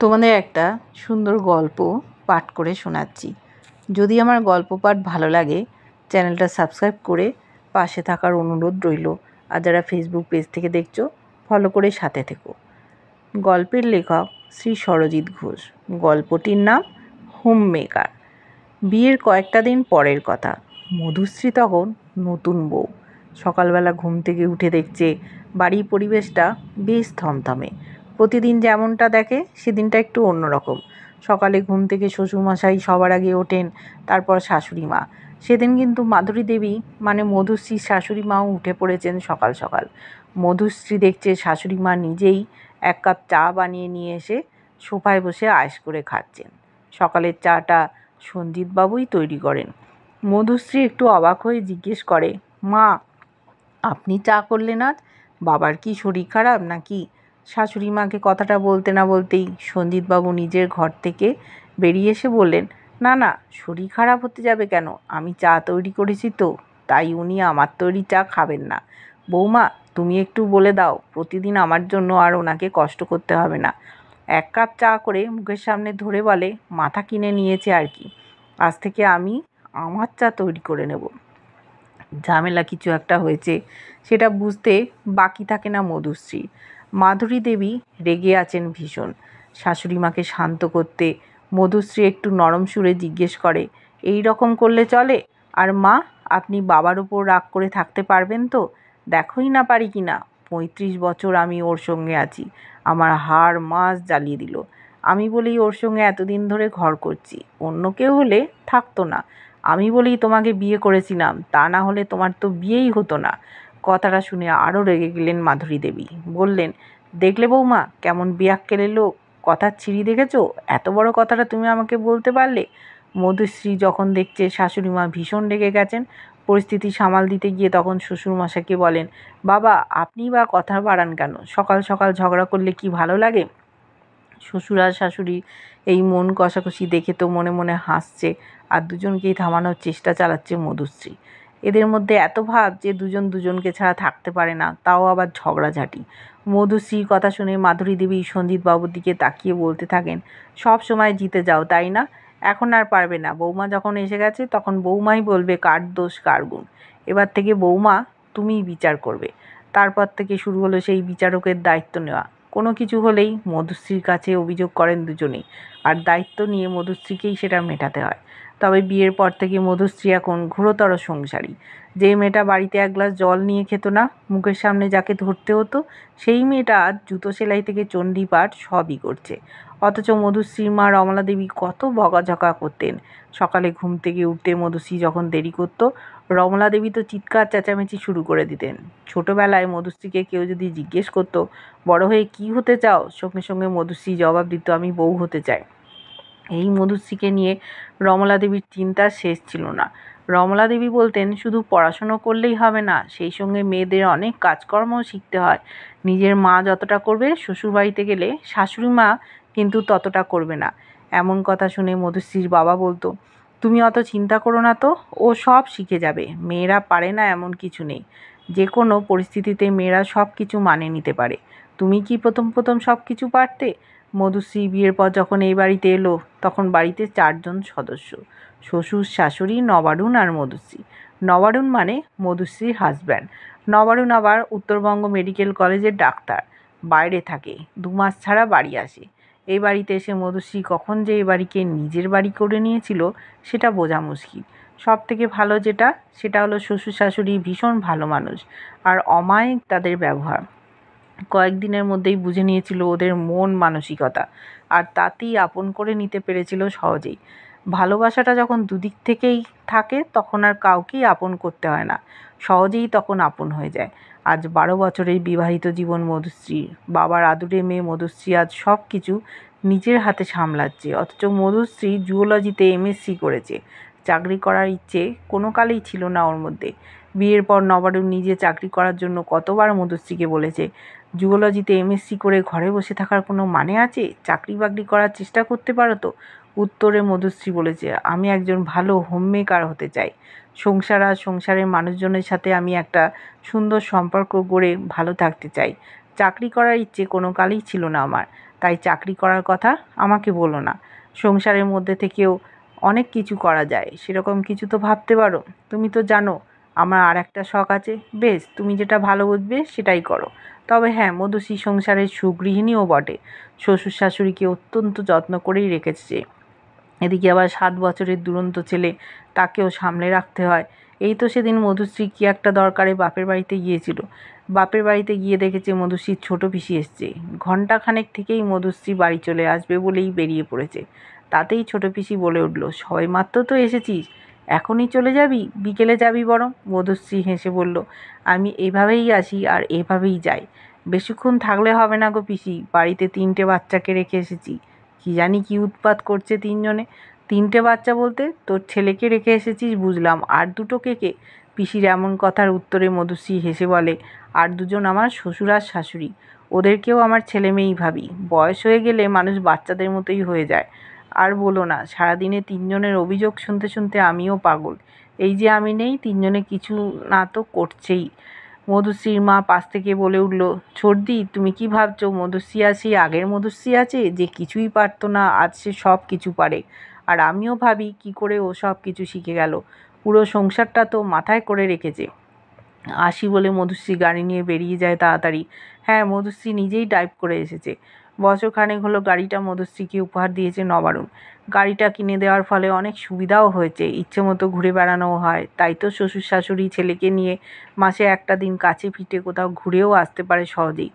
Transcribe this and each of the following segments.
তোমাদের একটা সুন্দর গল্প পাঠ করে শোনাচ্ছি। যদি আমার গল্প পাঠ ভালো লাগে চ্যানেলটা সাবস্ক্রাইব করে পাশে থাকার অনুরোধ রইল। আর যারা ফেসবুক পেজ থেকে দেখছো ফলো করে সাথে থেকো। গল্পের লেখক শ্রী সরজিৎ ঘোষ। গল্পটির নাম হোম মেকার। বিয়ের কয়েকটা দিন পরের কথা। মধুশ্রী তখন নতুন বউ। সকালবেলা ঘুম থেকে উঠে দেখছে বাড়ির পরিবেশটা বেশ থমথমে। প্রতিদিন যেমনটা দেখে সেদিনটা একটু অন্যরকম। সকালে ঘুম থেকে শ্বশুরমশাই সবার আগে ওঠেন, তারপর শাশুড়ি মা। সেদিন কিন্তু মাধুরী দেবী মানে মধুশ্রীর শাশুড়ি মাও উঠে পড়েছেন সকাল সকাল। মধুশ্রী দেখছে শাশুড়ি মা নিজেই এক কাপ চা বানিয়ে নিয়ে এসে সোফায় বসে আয়েশ করে খাচ্ছেন। সকালের চাটা সঞ্জিতবাবুই তৈরি করেন। মধুশ্রী একটু অবাক হয়ে জিজ্ঞেস করে, মা আপনি চা করলেন আজ? বাবার কি শরীর খারাপ নাকি? শাশুড়ি মাকে কথাটা বলতে না বলতেই সঞ্জিতবাবু নিজের ঘর থেকে বেরিয়ে এসে বললেন, না না, শরীর খারাপ হতে যাবে কেন? আমি চা তৈরি করেছি তো, তাই উনি আমার তৈরি চা খাবেন না। বৌমা তুমি একটু বলে দাও, প্রতিদিন আমার জন্য আর ওনাকে কষ্ট করতে হবে না। এক কাপ চা করে মুখের সামনে ধরে বলে, মাথা কিনে নিয়েছে আর কি, আজ থেকে আমি আমার চা তৈরি করে নেব। ঝামেলা কিছু একটা হয়েছে, সেটা বুঝতে বাকি থাকে না মধুশ্রী। মাধুরী দেবী রেগে আছেন ভীষণ। শাশুড়ি মাকে শান্ত করতে মধুশ্রী একটু নরম সুরে জিজ্ঞেস করে, এই রকম করলে চলে? আর মা আপনি বাবার ওপর রাগ করে থাকতে পারবেন তো? দেখোই না পারি কি না, 35 বছর আমি ওর সঙ্গে আছি, আমার হাড় মাস জ্বালিয়ে দিল। আমি বলেই ওর সঙ্গে এতদিন ধরে ঘর করছি, অন্য কেউ হলে থাকতো না। আমি বলেই তোমাকে বিয়ে করেছিলাম, তা না হলে তোমার তো বিয়েই হতো না। কথাটা শুনে আরও রেগে গেলেন মাধুরী দেবী। বললেন, দেখলে বৌমা কেমন বেয়াক্কেলে লোক, কথার ছিরি দেখেছো? এত বড় কথাটা তুমি আমাকে বলতে পারলে? মধুশ্রী যখন দেখছে শাশুড়ি মা ভীষণ রেগে গেছেন, পরিস্থিতি সামাল দিতে গিয়ে তখন শ্বশুরমশাইকে বলেন, বাবা আপনি বা কথা বাড়ান কেন? সকাল সকাল ঝগড়া করলে কি ভালো লাগে? শ্বশুর আর শাশুড়ি এই মন কষাকষি দেখে তো মনে মনে হাসছে আর দুজনকেই থামানোর চেষ্টা চালাচ্ছে মধুশ্রী। এদের মধ্যে এত ভাব যে দুজন দুজনকে ছাড়া থাকতে পারে না, তাও আবার ঝগড়াঝাঁটি। মধুশ্রীর কথা শুনে মাধুরী দেবী সঞ্জিতবাবুর দিকে তাকিয়ে বলতে থাকেন, সব সময় জিতে যাও তাই না? এখন আর পারবে না, বৌমা যখন এসে গেছে তখন বৌমাই বলবে কার দোষ কার গুণ। এবার থেকে বৌমা তুমিই বিচার করবে। তারপর থেকে শুরু হলো সেই বিচারকের দায়িত্ব নেওয়া। কোনো কিছু হলেই মধুশ্রীর কাছে অভিযোগ করেন দুজনেই, আর দায়িত্ব নিয়ে মধুশ্রীকেই সেটা মেটাতে হয়। তবে বিয়ের পর থেকে মধুশ্রী এখন ঘোরতর সংসারী। যে মেয়েটা বাড়িতে এক গ্লাস জল নিয়ে খেত না, মুখের সামনে যাকে ধরতে হতো, সেই মেয়েটা আজ জুতো সেলাই থেকে চণ্ডীপাঠ সবই করছে। অথচ মধুশ্রীর মা রমলা দেবী কত বকাঝকা করতেন। সকালে ঘুম থেকে উঠতে মধুশ্রী যখন দেরি করত, রমলা দেবী তো চিৎকার চেঁচামেচি শুরু করে দিতেন। ছোটবেলায় মধুশ্রীকে কেউ যদি জিজ্ঞেস করতো, বড় হয়ে কি হতে চাও, সঙ্গে সঙ্গে মধুশ্রী জবাব দিত, আমি বউ হতে চাই। এই মধুশ্রীকে নিয়ে রমলা দেবীর চিন্তার শেষ ছিল না। রমলা দেবী বলতেন, শুধু পড়াশুনো করলেই হবে না, সেই সঙ্গে মেয়েদের অনেক কাজকর্মও শিখতে হয়। নিজের মা যতটা করবে, শ্বশুরবাড়িতে গেলে শাশুড়ি মা কিন্তু ততটা করবে না। এমন কথা শুনে মধুশ্রীর বাবা বলতো, তুমি অত চিন্তা করো না তো, ও সব শিখে যাবে, মেয়েরা পারে না এমন কিছু নেই। যে কোনো পরিস্থিতিতে মেয়েরা সব কিছু মানিয়ে নিতে পারে। তুমি কি প্রথম প্রথম সব কিছু পারতে? মধুশ্রী বিয়ের পর যখন এই বাড়িতে এলো তখন বাড়িতে 4 জন সদস্য, শ্বশুর শাশুড়ি নবারুণ আর মধুশ্রী। নবারুণ মানে মধুশ্রীর হাজব্যান্ড। নবারুণ আবার উত্তরবঙ্গ মেডিকেল কলেজের ডাক্তার, বাইরে থাকে, 2 মাস ছাড়া বাড়ি আসে। এই বাড়িতে এসে মধুশ্রী কখন যে এই বাড়িকে নিজের বাড়ি করে নিয়েছিল সেটা বোঝা মুশকিল। সব থেকে ভালো যেটা, সেটা হলো শ্বশুর শাশুড়ি ভীষণ ভালো মানুষ আর অমায়িক তাদের ব্যবহার। কয়েকদিনের মধ্যেই বুঝে নিয়েছিল ওদের মন মানসিকতা, আর তাতেই আপন করে নিতে পেরেছিল সহজেই। ভালোবাসাটা যখন দুদিক থেকেই থাকে তখন আর কাউকেই আপন করতে হয় না, সহজেই তখন আপন হয়ে যায়। আজ 12 বছরের বিবাহিত জীবন মধুশ্রীর। বাবার আদুরে মেয়ে মধুশ্রী আজ সব কিছু নিজের হাতে সামলাচ্ছে। অথচ মধুশ্রী জুওলজিতে এমএসসি করেছে, চাকরি করার ইচ্ছে কোনো কালেই ছিল না ওর মধ্যে। বিয়ের পর নবারুণ নিজে চাকরি করার জন্য কতবার মধুশ্রীকে বলেছে, জুওলজিতে এমএসসি করে ঘরে বসে থাকার কোনো মানে আছে? চাকরি বাকরি করার চেষ্টা করতে পারো তো। উত্তরে মধুশ্রী বলেছে, আমি একজন ভালো হোমমেকার হতে চাই। সংসার আর সংসারের মানুষজনের সাথে আমি একটা সুন্দর সম্পর্ক গড়ে ভালো থাকতে চাই। চাকরি করার ইচ্ছে কোনো কালেই ছিল না আমার। তাই চাকরি করার কথা আমাকে বলো না। সংসারের মধ্যে থেকেও অনেক কিছু করা যায়, সেরকম কিছু তো ভাবতে পারো। তুমি তো জানো আমার আর একটা শখ আছে। বেশ, তুমি যেটা ভালো বুঝবে সেটাই করো। তবে হ্যাঁ, মধুশ্রী সংসারের সুগৃহিণীও বটে। শ্বশুর শাশুড়িকে অত্যন্ত যত্ন করেই রেখেছে। এদিকে আবার 7 বছরের দুরন্ত ছেলে, তাকেও সামলে রাখতে হয়। এই তো সেদিন মধুশ্রী কি একটা দরকারে বাপের বাড়িতে গিয়েছিল। বাপের বাড়িতে গিয়ে দেখেছে মধুশ্রীর ছোট পিসি এসছে। ঘণ্টাখানেক থেকেই মধুশ্রী বাড়ি চলে আসবে বলেই বেরিয়ে পড়েছে। তাতেই ছোট পিসি বলে উঠল, সবাই মাত্র তো এসেছিস, এখনই চলে যাবি? বিকেলে যাবি বরং। মধুশ্রী হেসে বলল, আমি এভাবেই আসি আর এভাবেই যাই। বেশিক্ষণ থাকলে হবে না গো পিসি, বাড়িতে 3টে বাচ্চাকে রেখে এসেছি। কি জানি কি উৎপাত করছে 3জনে। 3টে বাচ্চা বলতে তোর ছেলেকে রেখে এসেছিস বুঝলাম, আর 2টোকে কে? পিসির এমন কথার উত্তরে মধুশ্রী হেসে বলে, আর 2জন আমার শ্বশুর আর শাশুড়ি। ওদেরকেও আমার ছেলে মেয়েই ভাবি। বয়স হয়ে গেলে মানুষ বাচ্চাদের মতোই হয়ে যায়। আর বলো না, সারাদিনে 3জনের অভিযোগ শুনতে শুনতে আমিও পাগল। এই যে আমি নেই, 3জনে কিছু না তো করছেই। মধুশ্রীর মা পাশ থেকে বলে উঠল, ছোটদি তুমি কি ভাবছো মধুশ্রী আছে আগের মধুশ্রী আছে যে কিছুই পারতো না, আজ সে সব কিছু পারে। আর আমিও ভাবি কি করে ও সব কিছু শিখে গেল, পুরো সংসারটা তো মাথায় করে রেখেছে। আসি বলে মধুশ্রী গাড়ি নিয়ে বেরিয়ে যায় তাড়াতাড়ি। হ্যাঁ, মধুশ্রী নিজেই ড্রাইভ করে এসেছে। বছরখানেক হলো গাড়িটা মধুশ্রীকে উপহার দিয়েছে নবারুণ। গাড়িটা কিনে দেওয়ার ফলে অনেক সুবিধাও হয়েছে, ইচ্ছে মতো ঘুরে বেড়ানোও হয়। তাই তো শ্বশুর শাশুড়ি ছেলেকে নিয়ে মাসে একটা দিন কাছে পিঠে কোথাও ঘুরেও আসতে পারে সহজেই।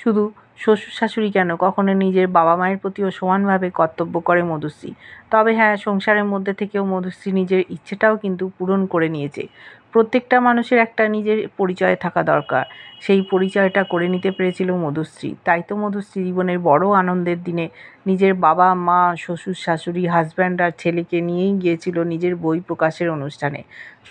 শুধু শ্বশুর শাশুড়ি কেন, কখনো নিজের বাবা মায়ের প্রতিও সমানভাবে কর্তব্য করে মধুশ্রী। তবে হ্যাঁ, সংসারের মধ্যে থেকেও মধুশ্রী নিজের ইচ্ছেটাও কিন্তু পূরণ করে নিয়েছে। প্রত্যেকটা মানুষের একটা নিজের পরিচয় থাকা দরকার, সেই পরিচয়টা করে নিতে পেরেছিল মধুশ্রী। তাই তো মধুশ্রী জীবনের বড় আনন্দের দিনে নিজের বাবা মা শ্বশুর শাশুড়ি হাজব্যান্ড আর ছেলেকে নিয়েই গিয়েছিল নিজের বই প্রকাশের অনুষ্ঠানে।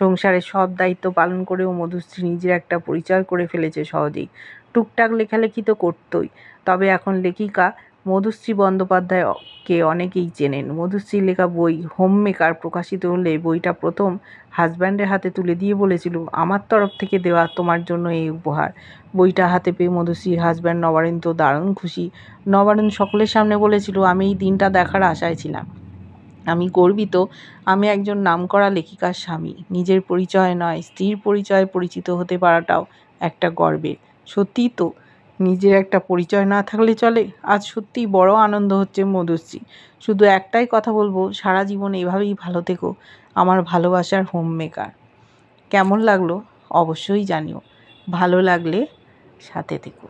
সংসারের সব দায়িত্ব পালন করেও মধুশ্রী নিজের একটা পরিচয় করে ফেলেছে সহজেই। টুকটাক লেখালেখি তো করতোই, তবে এখন লেখিকা মধুশ্রী বন্দ্যোপাধ্যায়কে অনেকেই চেনেন। মধুশ্রীর লেখা বই হোম মেকার প্রকাশিত হলে বইটা প্রথম হাজব্যান্ডের হাতে তুলে দিয়ে বলেছিল, আমার তরফ থেকে দেওয়া তোমার জন্য এই উপহার। বইটা হাতে পেয়ে মধুশ্রীর হাজব্যান্ড নবারুণ তো দারুণ খুশি। নবারুণ সকলের সামনে বলেছিল, আমি এই দিনটা দেখার আশায় ছিলাম। আমি গর্বিত, আমি একজন নামকরা লেখিকার স্বামী। নিজের পরিচয় নয়, স্ত্রীর পরিচয়ে পরিচিত হতে পারাটাও একটা গর্বের। সত্যিই তো, নিজের একটা পরিচয় না থাকলে চলে। আজ সত্যিই বড় আনন্দ হচ্ছে মধুশ্রী। শুধু একটাই কথা বলবো, সারা জীবন এভাবেই ভালো থেকো আমার ভালোবাসার হোম মেকার। কেমন লাগলো অবশ্যই জানিও। ভালো লাগলে সাথে থেকো।